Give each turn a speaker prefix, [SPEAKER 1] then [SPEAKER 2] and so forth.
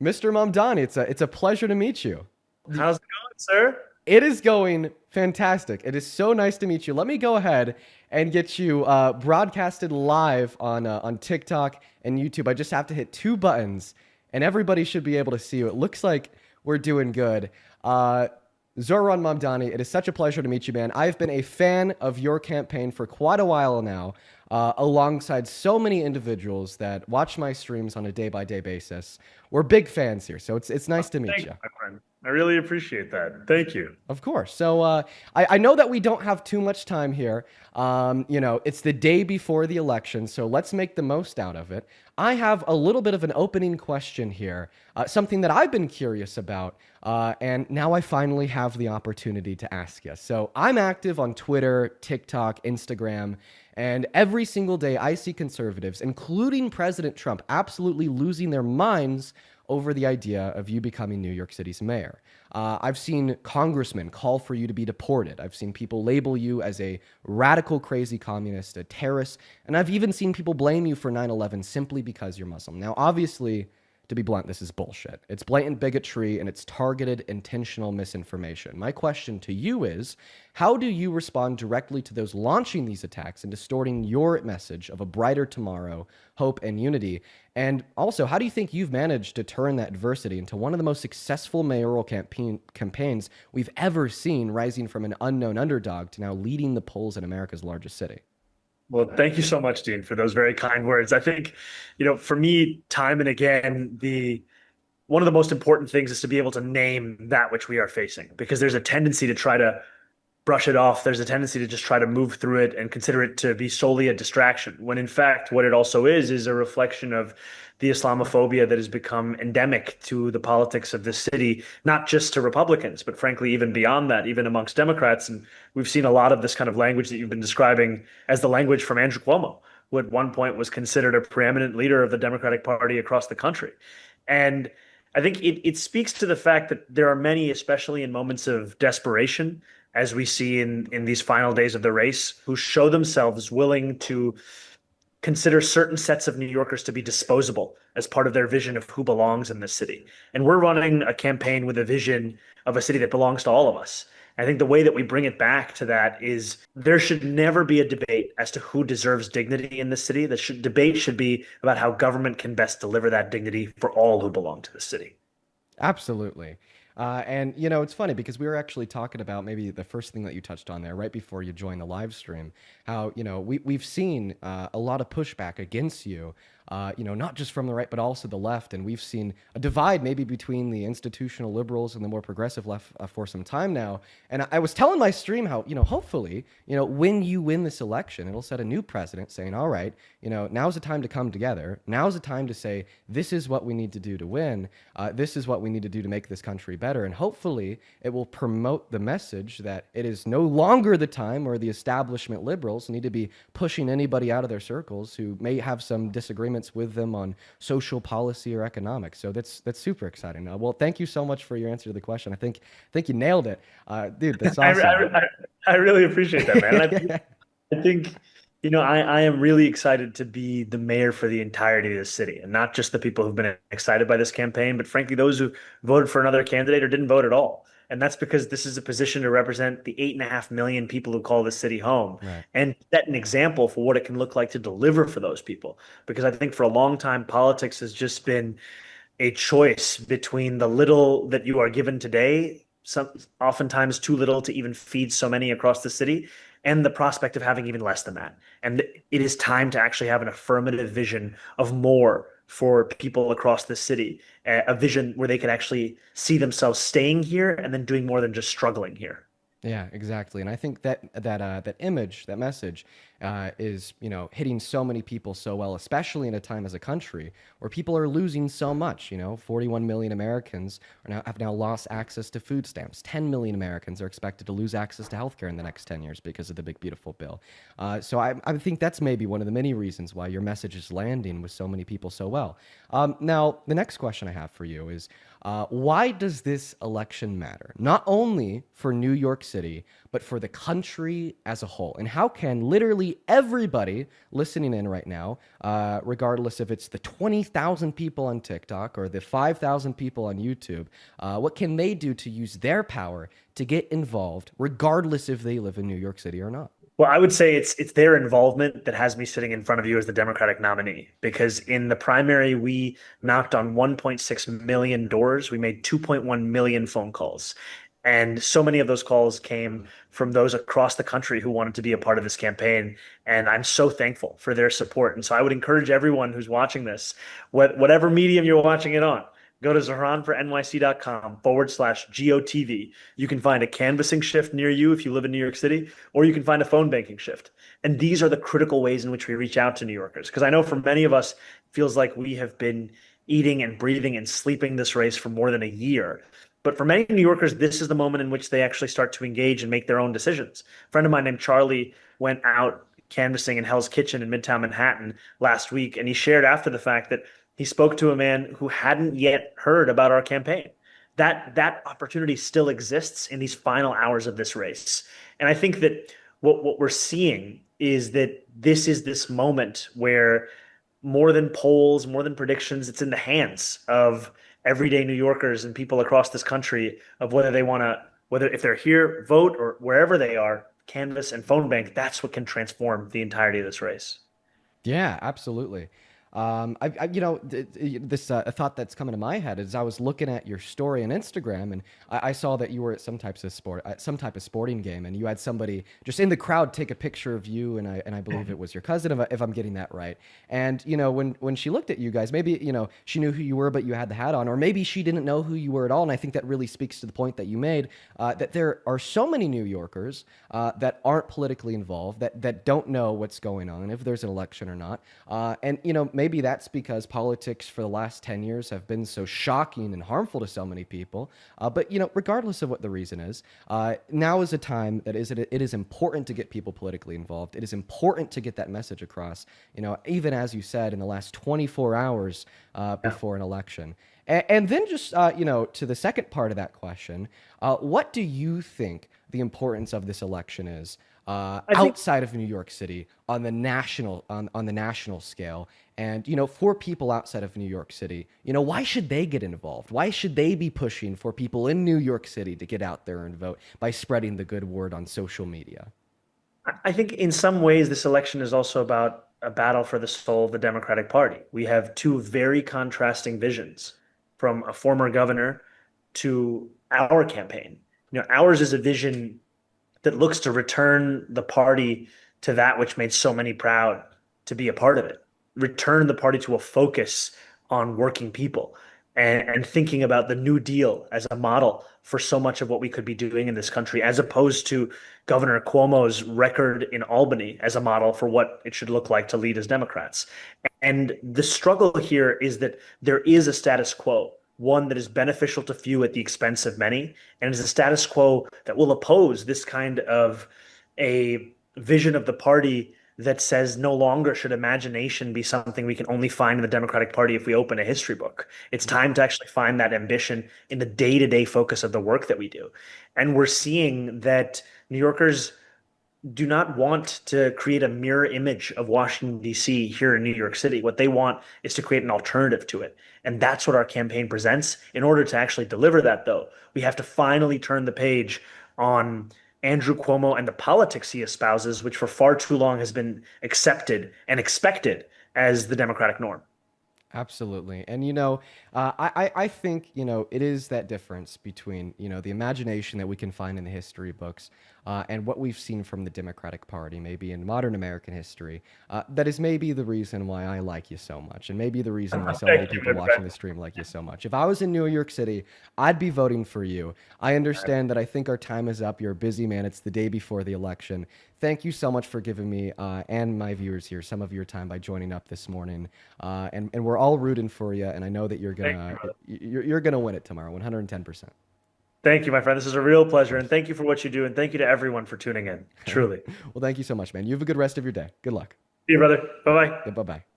[SPEAKER 1] Mr. Mamdani, it's a pleasure to meet you.
[SPEAKER 2] How's it going, sir?
[SPEAKER 1] It is going fantastic. It is so nice to meet you. Let me go ahead and get you broadcasted live on TikTok and YouTube. I just have to hit two buttons, and everybody should be able to see you. It looks like we're doing good. Uh, Zohran Mamdani, it is such a pleasure to meet you, man. I've been a fan of your campaign for quite a while now, alongside so many individuals that watch my streams on a day-by-day basis. We're big fans here, so it's nice to meet
[SPEAKER 2] Thank
[SPEAKER 1] you.
[SPEAKER 2] you, my friend. I really appreciate that. Thank you.
[SPEAKER 1] Of course. So I know that we don't have too much time here. It's the day before the election, so let's make the most out of it. I have a little bit of an opening question here, something that I've been curious about, and now I finally have the opportunity to ask you. So I'm active on Twitter, TikTok, Instagram, and every single day I see conservatives, including President Trump, absolutely losing their minds over the idea of you becoming New York City's mayor. I've seen congressmen call for you to be deported. I've seen people label you as a radical, crazy communist, a terrorist, and I've even seen people blame you for 9/11 simply because you're Muslim. Now, obviously, to be blunt, this is bullshit. It's blatant bigotry and it's targeted, intentional misinformation. My question to you is, how do you respond directly to those launching these attacks and distorting your message of a brighter tomorrow, hope, and unity? And also, how do you think you've managed to turn that adversity into one of the most successful mayoral campaigns we've ever seen, rising from an unknown underdog to now leading the polls in America's largest city?
[SPEAKER 2] Well, thank you so much, Dean, for those very kind words. I think, for me, time and again, the one of the most important things is to be able to name that which we are facing, because there's a tendency to try to brush it off. There's a tendency to just try to move through it and consider it to be solely a distraction, when in fact, what it also is a reflection of the Islamophobia that has become endemic to the politics of this city, not just to Republicans, but frankly, even beyond that, even amongst Democrats. And we've seen a lot of this kind of language that you've been describing as the language from Andrew Cuomo, who at one point was considered a preeminent leader of the Democratic Party across the country. And I think it speaks to the fact that there are many, especially in moments of desperation, as we see in these final days of the race, who show themselves willing to consider certain sets of New Yorkers to be disposable as part of their vision of who belongs in this city. And we're running a campaign with a vision of a city that belongs to all of us. I think the way that we bring it back to that is there should never be a debate as to who deserves dignity in the city. The debate should be about how government can best deliver that dignity for all who belong to the city.
[SPEAKER 1] Absolutely. And it's funny because we were actually talking about maybe the first thing that you touched on there right before you joined the live stream, how, we've seen a lot of pushback against you, not just from the right, but also the left. And we've seen a divide maybe between the institutional liberals and the more progressive left for some time now. And I was telling my stream how, hopefully, when you win this election, it'll set a new precedent saying, all right, now's the time to come together. Now's the time to say, this is what we need to do to win. This is what we need to do to make this country better. And hopefully it will promote the message that it is no longer the time where the establishment liberals need to be pushing anybody out of their circles who may have some disagreements with them on social policy or economics. So that's super exciting. Well, thank you so much for your answer to the question. I think you nailed it. Dude, that's
[SPEAKER 2] I,
[SPEAKER 1] awesome.
[SPEAKER 2] I, I really appreciate that, man. And I think, I am really excited to be the mayor for the entirety of the city, and not just the people who've been excited by this campaign, but frankly, those who voted for another candidate or didn't vote at all. And that's because this is a position to represent the 8.5 million people who call this city home,
[SPEAKER 1] Right.
[SPEAKER 2] and set an example for what it can look like to deliver for those people. Because I think for a long time, politics has just been a choice between the little that you are given today, some oftentimes too little to even feed so many across the city, and the prospect of having even less than that. And it is time to actually have an affirmative vision of more for people across the city, a vision where they can actually see themselves staying here and then doing more than just struggling here.
[SPEAKER 1] Yeah, exactly. And I think that image, that message, is hitting so many people so well, especially in a time as a country where people are losing so much. 41 million Americans have now lost access to food stamps. 10 million Americans are expected to lose access to healthcare in the next 10 years because of the big beautiful bill. So I think that's maybe one of the many reasons why your message is landing with so many people so well. Now, the next question I have for you is, why does this election matter? Not only for New York City, but for the country as a whole? And how can literally literally everybody listening in right now, regardless if it's the 20,000 people on TikTok or the 5,000 people on YouTube, what can they do to use their power to get involved, regardless if they live in New York City or not?
[SPEAKER 2] Well, I would say it's their involvement that has me sitting in front of you as the Democratic nominee. Because in the primary, we knocked on 1.6 million doors. We made 2.1 million phone calls. And so many of those calls came from those across the country who wanted to be a part of this campaign. And I'm so thankful for their support. And so I would encourage everyone who's watching this, whatever medium you're watching it on, go to zohranfornyc.com/GOTV. You can find a canvassing shift near you if you live in New York City, or you can find a phone banking shift. And these are the critical ways in which we reach out to New Yorkers. Because I know for many of us, it feels like we have been eating and breathing and sleeping this race for more than a year. But for many New Yorkers, this is the moment in which they actually start to engage and make their own decisions. A friend of mine named Charlie went out canvassing in Hell's Kitchen in Midtown Manhattan last week, and he shared after the fact that he spoke to a man who hadn't yet heard about our campaign. That opportunity still exists in these final hours of this race. And I think that what we're seeing is that this is this moment where more than polls, more than predictions, it's in the hands of everyday New Yorkers and people across this country of whether they want to, whether if they're here, vote, or wherever they are, canvass and phone bank. That's what can transform the entirety of this race.
[SPEAKER 1] Yeah, absolutely. This a thought that's coming to my head is I was looking at your story on Instagram, and I saw that you were at some type of sporting game, and you had somebody just in the crowd take a picture of you, and I believe it was your cousin, if I'm getting that right. And when she looked at you guys, maybe she knew who you were, but you had the hat on, or maybe she didn't know who you were at all. And I think that really speaks to the point that you made, that there are so many New Yorkers that aren't politically involved, that don't know what's going on, if there's an election or not, and maybe that's because politics for the last 10 years have been so shocking and harmful to so many people. But regardless of what the reason is, now is a time that it is important to get people politically involved. It is important to get that message across, even as you said, in the last 24 hours before an election. And then just, to the second part of that question, what do you think the importance of this election is outside of New York City on the national scale? And for people outside of New York City, why should they get involved? Why should they be pushing for people in New York City to get out there and vote by spreading the good word on social media?
[SPEAKER 2] I think in some ways, this election is also about a battle for the soul of the Democratic Party. We have two very contrasting visions from a former governor to our campaign. Ours is a vision that looks to return the party to that which made so many proud to be a part of it, return the party to a focus on working people and thinking about the New Deal as a model for so much of what we could be doing in this country, as opposed to Governor Cuomo's record in Albany as a model for what it should look like to lead as Democrats. And the struggle here is that there is a status quo, one that is beneficial to few at the expense of many, and is a status quo that will oppose this kind of a vision of the party that says no longer should imagination be something we can only find in the Democratic Party if we open a history book. It's time to actually find that ambition in the day-to-day focus of the work that we do. And we're seeing that New Yorkers do not want to create a mirror image of Washington, D.C. here in New York City. What they want is to create an alternative to it. And that's what our campaign presents. In order to actually deliver that, though, we have to finally turn the page on Andrew Cuomo and the politics he espouses, which for far too long has been accepted and expected as the Democratic norm.
[SPEAKER 1] Absolutely. And, I think, it is that difference between, the imagination that we can find in the history books and what we've seen from the Democratic Party, maybe in modern American history, that is maybe the reason why I like you so much, and maybe the reason why so many
[SPEAKER 2] Thank you,
[SPEAKER 1] people
[SPEAKER 2] my
[SPEAKER 1] watching
[SPEAKER 2] friend.
[SPEAKER 1] the stream like you so much. If I was in New York City, I'd be voting for you. I understand that I think our time is up. You're a busy man. It's the day before the election. Thank you so much for giving me and my viewers here some of your time by joining up this morning. And we're all rooting for you, and I know that
[SPEAKER 2] Thank you, brother.
[SPEAKER 1] you're gonna win it tomorrow, 110%.
[SPEAKER 2] Thank you, my friend. This is a real pleasure. And thank you for what you do. And thank you to everyone for tuning in. Truly.
[SPEAKER 1] Well, thank you so much, man. You have a good rest of your day. Good luck.
[SPEAKER 2] See you, brother. Bye bye.
[SPEAKER 1] Yeah, bye bye.